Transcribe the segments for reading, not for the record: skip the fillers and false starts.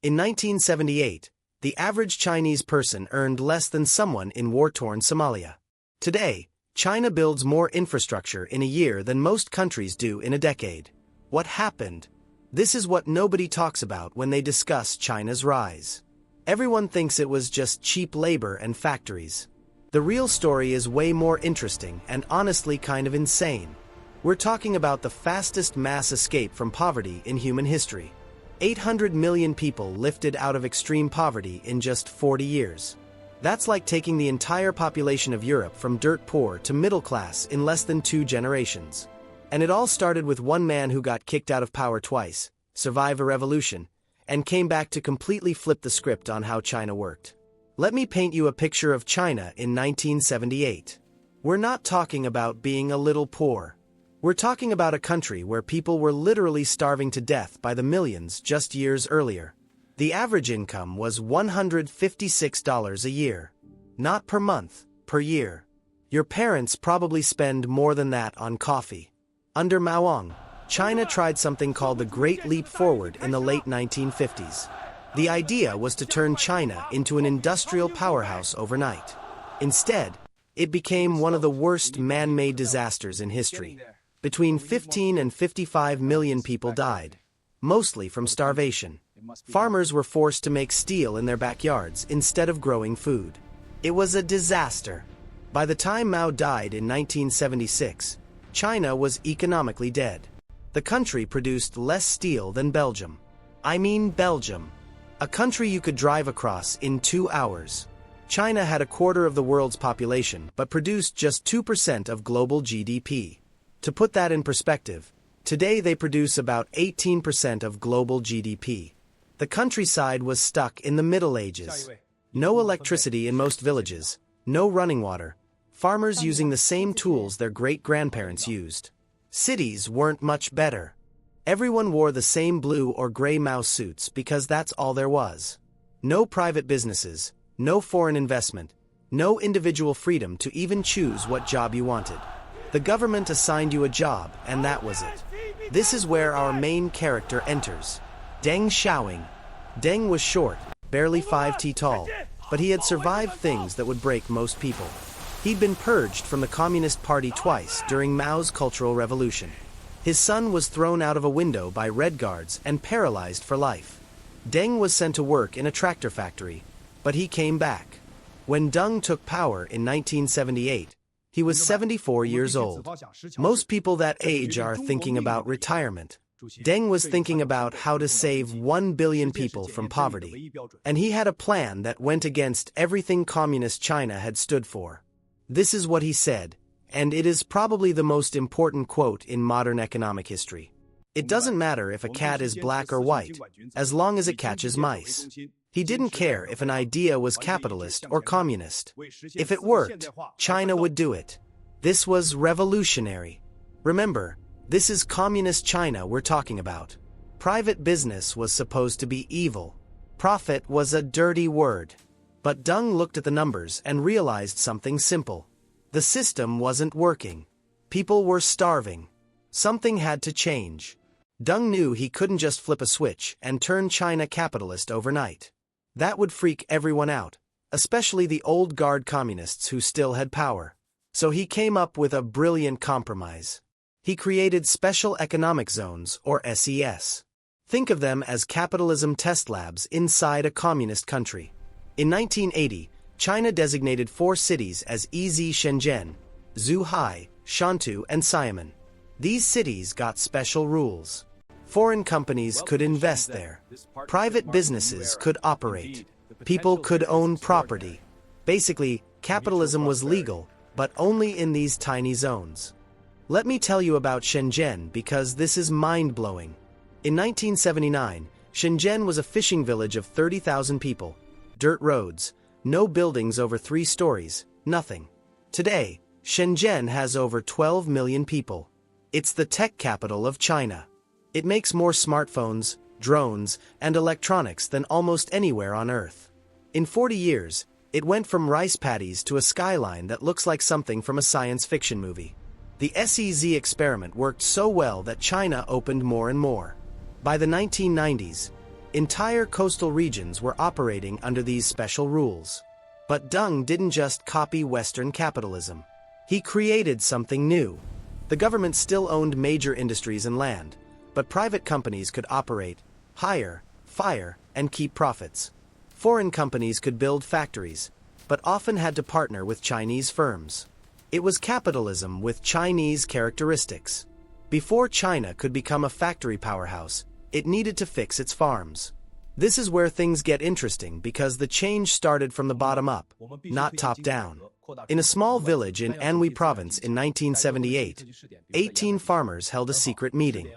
In 1978, the average Chinese person earned less than someone in war-torn Somalia. Today, China builds more infrastructure in a year than most countries do in a decade. What happened? This is what nobody talks about when they discuss China's rise. Everyone thinks it was just cheap labor and factories. The real story is way more interesting and honestly kind of insane. We're talking about the fastest mass escape from poverty in human history. 800 million people lifted out of extreme poverty in just 40 years. That's like taking the entire population of Europe from dirt poor to middle class in less than 2 generations. And it all started with one man who got kicked out of power twice, survived a revolution, and came back to completely flip the script on how China worked. Let me paint you a picture of China in 1978. We're not talking about being a little poor. We're talking about a country where people were literally starving to death by the millions just years earlier. The average income was $156 a year. Not per month, per year. Your parents probably spend more than that on coffee. Under Mao, China tried something called the Great Leap Forward in the late 1950s. The idea was to turn China into an industrial powerhouse overnight. Instead, it became one of the worst man-made disasters in history. Between 15 and 55 million people died, mostly from starvation. Farmers were forced to make steel in their backyards instead of growing food. It was a disaster. By the time Mao died in 1976, China was economically dead. The country produced less steel than Belgium. I mean Belgium. A country you could drive across in 2 hours. China had a quarter of the world's population but produced just 2% of global GDP. To put that in perspective, today they produce about 18% of global GDP. The countryside was stuck in the Middle Ages. No electricity in most villages, no running water, farmers using the same tools their great-grandparents used. Cities weren't much better. Everyone wore the same blue or gray mouse suits because that's all there was. No private businesses, no foreign investment, no individual freedom to even choose what job you wanted. The government assigned you a job, and that was it. This is where our main character enters. Deng Xiaoping. Deng was short, barely 5 feet tall, but he had survived things that would break most people. He'd been purged from the Communist Party twice during Mao's Cultural Revolution. His son was thrown out of a window by Red Guards and paralyzed for life. Deng was sent to work in a tractor factory, but he came back. When Deng took power in 1978, he was 74 years old. Most people that age are thinking about retirement. Deng was thinking about how to save 1 billion people from poverty. And he had a plan that went against everything Communist China had stood for. This is what he said, and it is probably the most important quote in modern economic history. It doesn't matter if a cat is black or white, as long as it catches mice. He didn't care if an idea was capitalist or communist. If it worked, China would do it. This was revolutionary. Remember, this is communist China we're talking about. Private business was supposed to be evil. Profit was a dirty word. But Deng looked at the numbers and realized something simple. The system wasn't working. People were starving. Something had to change. Deng knew he couldn't just flip a switch and turn China capitalist overnight. That would freak everyone out, especially the old guard communists who still had power. So he came up with a brilliant compromise. He created special economic zones, or SES. Think of them as capitalism test labs inside a communist country. In 1980, China designated 4 cities as EZ Shenzhen, Zhuhai, Shantou, and Xiamen. These cities got special rules. Foreign companies could invest there. Private businesses could operate. People could own property. Basically, capitalism was legal, but only in these tiny zones. Let me tell you about Shenzhen because this is mind-blowing. In 1979, Shenzhen was a fishing village of 30,000 people. Dirt roads, no buildings over 3 stories, nothing. Today, Shenzhen has over 12 million people. It's the tech capital of China. It makes more smartphones, drones, and electronics than almost anywhere on Earth. In 40 years, it went from rice paddies to a skyline that looks like something from a science fiction movie. The SEZ experiment worked so well that China opened more and more. By the 1990s, Entire coastal regions were operating under these special rules. But Deng didn't just copy Western capitalism. He created something new. The government still owned major industries and land, but private companies could operate, hire, fire, and keep profits. Foreign companies could build factories, but often had to partner with Chinese firms. It was capitalism with Chinese characteristics. Before China could become a factory powerhouse, it needed to fix its farms. This is where things get interesting because the change started from the bottom up, not top down. In a small village in Anhui province in 1978, 18 farmers held a secret meeting.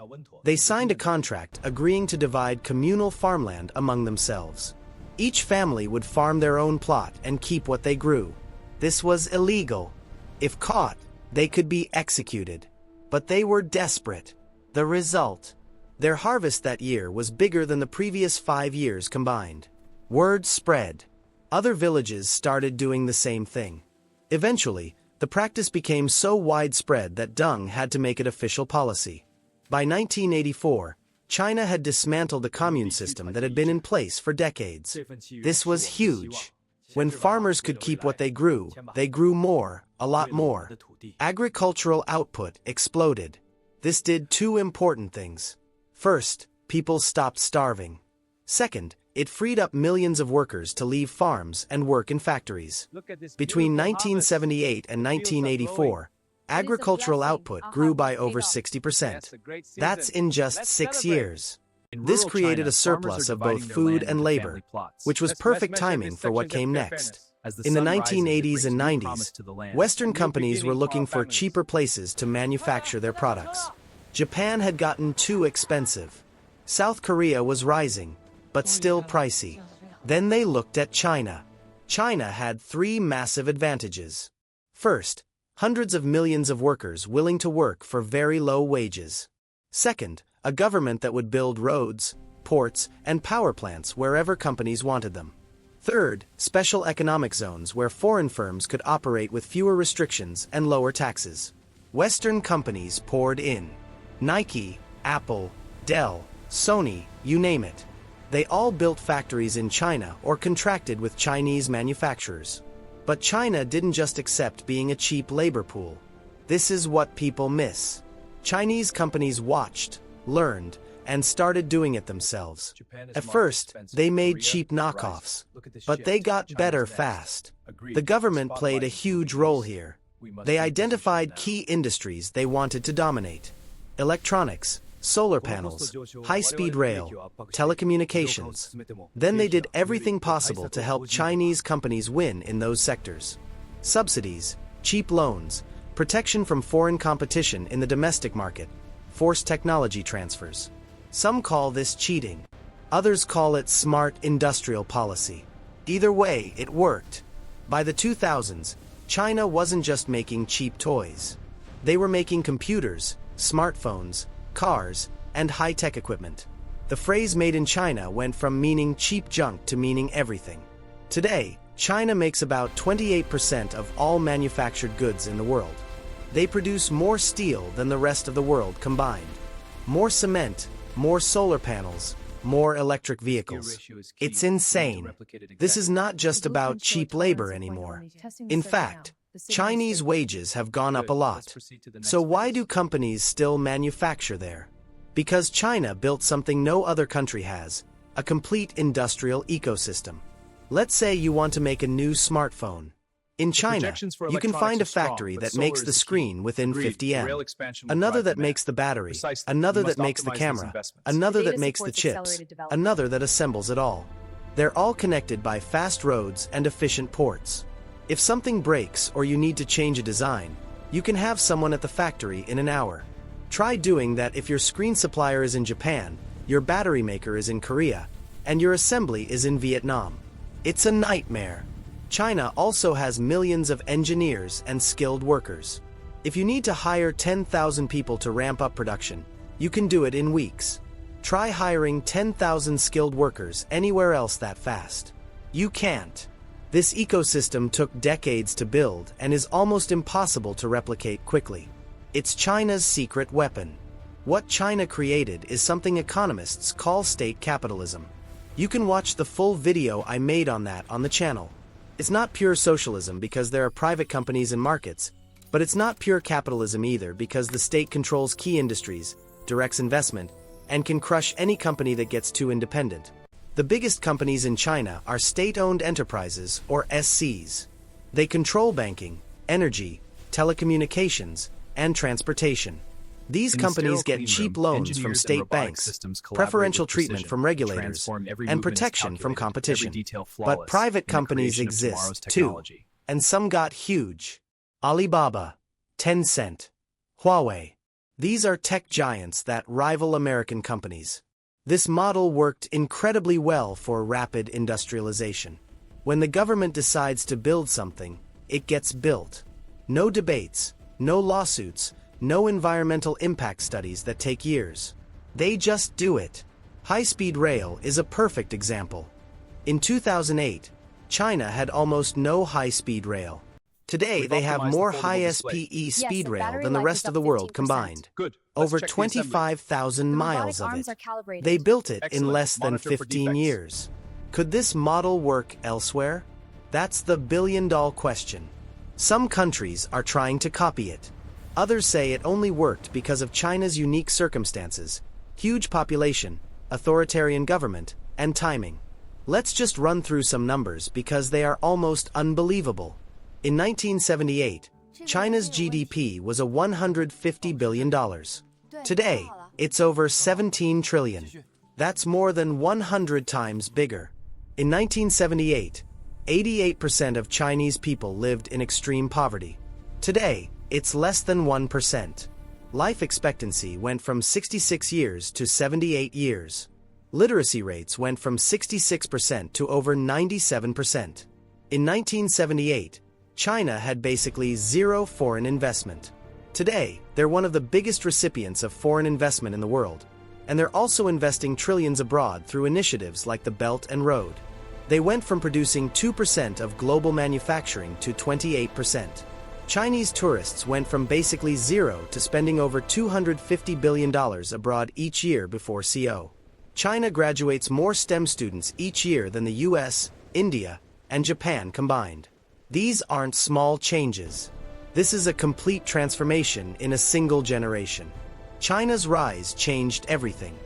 They signed a contract agreeing to divide communal farmland among themselves. Each family would farm their own plot and keep what they grew. This was illegal. If caught, they could be executed. But they were desperate. The result: their harvest that year was bigger than the previous 5 years combined. Word spread. Other villages started doing the same thing. Eventually, the practice became so widespread that Deng had to make it official policy. By 1984, China had dismantled the commune system that had been in place for decades. This was huge. When farmers could keep what they grew more, a lot more. Agricultural output exploded. This did two important things. First, people stopped starving. Second, it freed up millions of workers to leave farms and work in factories. Between 1978 and 1984, agricultural output grew by over 60%. That's in just 6 years. This created a surplus of both food and labor, which was perfect timing for what came next. In the 1980s and 90s, Western companies were looking for cheaper places to manufacture their products. Japan had gotten too expensive. South Korea was rising, but still pricey. Then they looked at China. China had 3 massive advantages. First, hundreds of millions of workers willing to work for very low wages. Second, a government that would build roads, ports, and power plants wherever companies wanted them. Third, special economic zones where foreign firms could operate with fewer restrictions and lower taxes. Western companies poured in. Nike, Apple, Dell, Sony, you name it. They all built factories in China or contracted with Chinese manufacturers. But China didn't just accept being a cheap labor pool. This is what people miss. Chinese companies watched, learned, and started doing it themselves. At first, they made cheap knockoffs, but they got better fast. The government played a huge role here. They identified key industries they wanted to dominate: electronics, solar panels, high-speed rail, telecommunications. Then they did everything possible to help Chinese companies win in those sectors. Subsidies, cheap loans, protection from foreign competition in the domestic market, forced technology transfers. Some call this cheating. Others call it smart industrial policy. Either way, it worked. By the 2000s, China wasn't just making cheap toys. They were making computers, smartphones, cars, and high-tech equipment. The phrase "made in China" went from meaning cheap junk to meaning everything. Today, China makes about 28% of all manufactured goods in the world. They produce more steel than the rest of the world combined. More cement, more solar panels, more electric vehicles. It's insane. This is not just about cheap labor anymore. In fact, Chinese wages have gone up a lot. So why do companies still manufacture there? Because China built something no other country has: a complete industrial ecosystem. Let's say you want to make a new smartphone. In China, you can find a factory that makes the screen within 50 m, another that makes the battery, another that makes the camera, another that makes the chips, another that assembles it all. They're all connected by fast roads and efficient ports. If something breaks or you need to change a design, you can have someone at the factory in an hour. Try doing that if your screen supplier is in Japan, your battery maker is in Korea, and your assembly is in Vietnam. It's a nightmare. China also has millions of engineers and skilled workers. If you need to hire 10,000 people to ramp up production, you can do it in weeks. Try hiring 10,000 skilled workers anywhere else that fast. You can't. This ecosystem took decades to build and is almost impossible to replicate quickly. It's China's secret weapon. What China created is something economists call state capitalism. You can watch the full video I made on that on the channel. It's not pure socialism because there are private companies and markets, but it's not pure capitalism either because the state controls key industries, directs investment, and can crush any company that gets too independent. The biggest companies in China are state-owned enterprises, or SCs. They control banking, energy, telecommunications, and transportation. These companies get cheap loans from state banks, preferential treatment from regulators, and protection from competition. But private companies exist, too, and some got huge. Alibaba, Tencent, Huawei. These are tech giants that rival American companies. This model worked incredibly well for rapid industrialization. When the government decides to build something, it gets built. No debates, no lawsuits, no environmental impact studies that take years. They just do it. High-speed rail is a perfect example. In 2008, China had almost no high-speed rail. Today, they have more high-SPE speed rail than the rest of the world combined. Over 25,000 miles of it. They built it in less than 15 years. Could this model work elsewhere? That's the billion-dollar question. Some countries are trying to copy it. Others say it only worked because of China's unique circumstances, huge population, authoritarian government, and timing. Let's just run through some numbers because they are almost unbelievable. In 1978, China's GDP was $150 billion. Today, it's over 17 trillion. That's more than 100 times bigger. In 1978, 88% of Chinese people lived in extreme poverty. Today, it's less than 1%. Life expectancy went from 66 years to 78 years. Literacy rates went from 66% to over 97%. In 1978, China had basically zero foreign investment. Today, they're one of the biggest recipients of foreign investment in the world, and they're also investing trillions abroad through initiatives like the Belt and Road. They went from producing 2% of global manufacturing to 28%. Chinese tourists went from basically zero to spending over $250 billion abroad each year before CO. China graduates more STEM students each year than the US, India, and Japan combined. These aren't small changes. This is a complete transformation in a single generation. China's rise changed everything.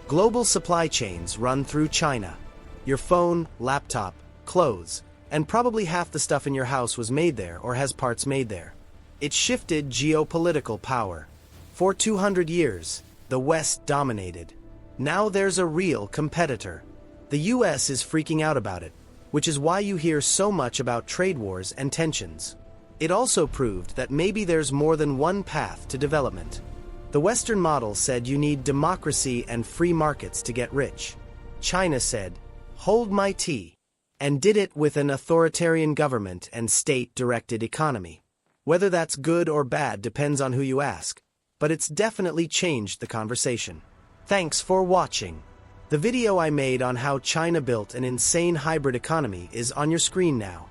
Global supply chains run through China. Your phone, laptop, clothes, and probably half the stuff in your house was made there or has parts made there. It shifted geopolitical power. For 200 years, the West dominated. Now there's a real competitor. The US is freaking out about it, which is why you hear so much about trade wars and tensions. It also proved that maybe there's more than one path to development. The Western model said you need democracy and free markets to get rich. China said, "Hold my tea," and did it with an authoritarian government and state-directed economy. Whether that's good or bad depends on who you ask, but it's definitely changed the conversation. Thanks for watching. The video I made on how China built an insane hybrid economy is on your screen now.